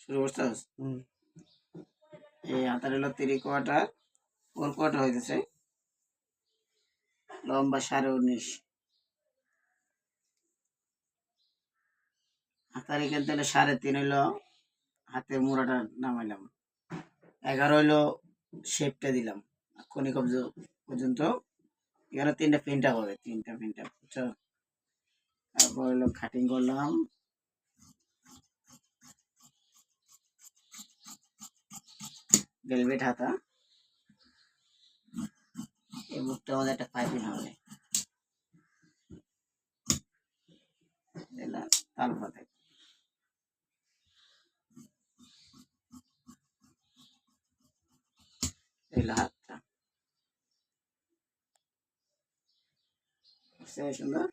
শুরু করছস? এই হাতার হলো 3 কোয়ার্টার, 4 কোয়ার্টার হইতেছে, লম্বা 19.5। হাতার এখান থেকে 3.5 হইলো হাতের মুড়াটা নামাইলাম, 11 হইলো শেপটা দিলাম খনি কবজ পর্যন্ত। এখানে 3টা প্রিন্ট হবে, 3টা প্রিন্ট বুঝছো? তারপর হলো কাটিং করলাম, ভেলভেট হাতা। এই বুকটা আমাদের একটা পাইপিং হবে, তালপাতে এলো হাতটা সুন্দর।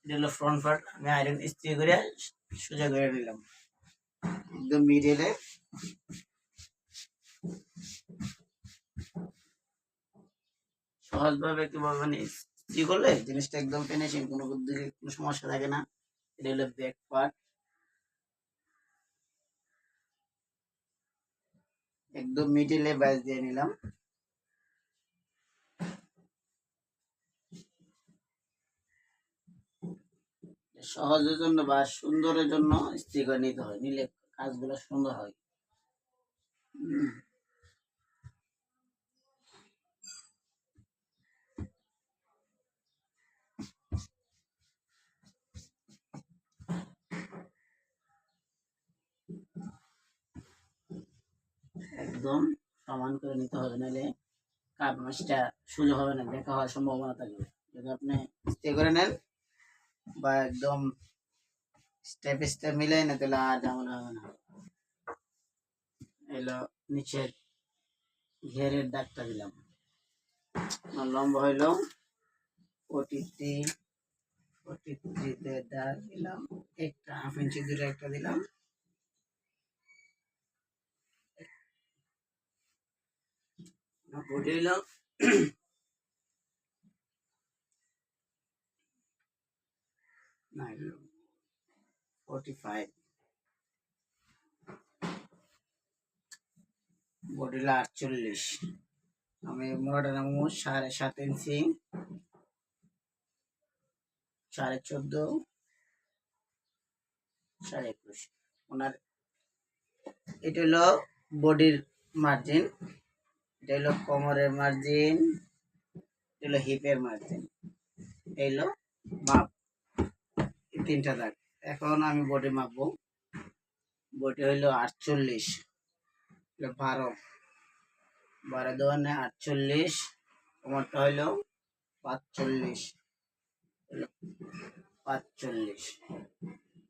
এটা হলো ফ্রন্ট পার্ট, আমি আয়রন ইস্ত্রি করে সোজা করে নিলাম একদম মিডিলে। সহজভাবে কিভাবে মানে ইস্ত্রি করলে জিনিসটা একদম ফিনিশিং, কোনো দিকে কোনো সমস্যা থাকে না। এটা হলো ব্যাক পার্ট, একদম মিডিলে ব্যাস দিয়ে নিলাম। সহজের জন্য বা সুন্দরের জন্য ইস্ত্রি করে নিতে হয়, নিলে কাজগুলো সুন্দর হয়। একদম সমান করে নিতে হবে, নাহলে কাপ মাছটা সোজা হবে না, দেখা হওয়ার সম্ভাবনা থাকবে। যদি আপনি ইস্ত্রি করে নেন বা একদম স্টেপ স্টেপ মিলাই না, তাহলে আর ঝামেলা হবে না। এলো নিচের ঘেরের দাগটা দিলাম, লম্বা হইলো 43 দাগ দিলাম, একটা 1/2 ইঞ্চি দূরে একটা দিলাম। বডি হইলো 45, বডি হলো 48। আমি মোড়াটা নামবো 7.5 ইঞ্চি, 14.5, 21.5। ওনার এটা হলো বডির মার্জিন, এটা হলো কোমরের মার্জিন, এটা হলো হিপের মার্জিন, এই হলো মাপ, এই 3টা দাগ। এখন আমি বডি মাপবো। বডি হইলো 48, 12 12 48, কোমরটা হইলো 45, 45,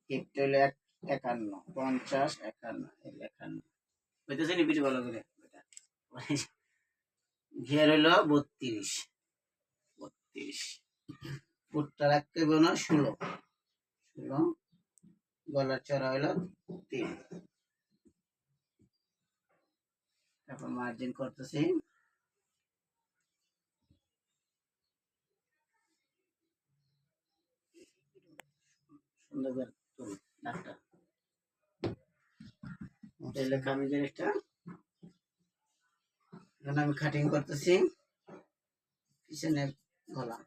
হিপটা হইলো 51, 50, 51, 51 হইতেছে নি পিঠে ভালো করে। ঘের হইলো 32, ফুটটা রাখতে হবে না 16, গলার চড়া হইলো 3। তারপর মার্জিন করতেছি, সুন্দর করে দাগটা তাহলে কামিজের একটা। এখন আমি কাটিং করতেছি পিছনের গলা।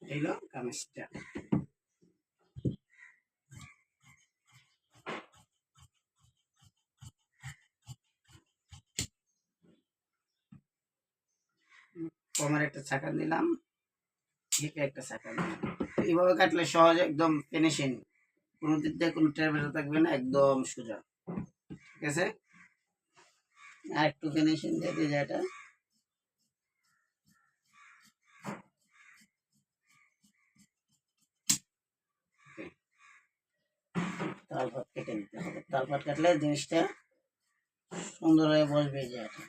এইলো কামিজটা। কোমরে একটা চাকা দিলাম, হিপে একটা চাকা দিলাম। এইভাবে কাটলে সহজ, একদম ফিনিশিং, কোনো দিক দিয়ে কোনো ট্রাভেল থাকবে না, একদম সোজা। ঠিক আছে, আর একটু ফিনিশিং দিয়ে দিই যেটা। তালপাত কেটে নিতে হবে, তালপাত কাটলে জিনিসটা সুন্দর হয়ে বসবে যে এটা।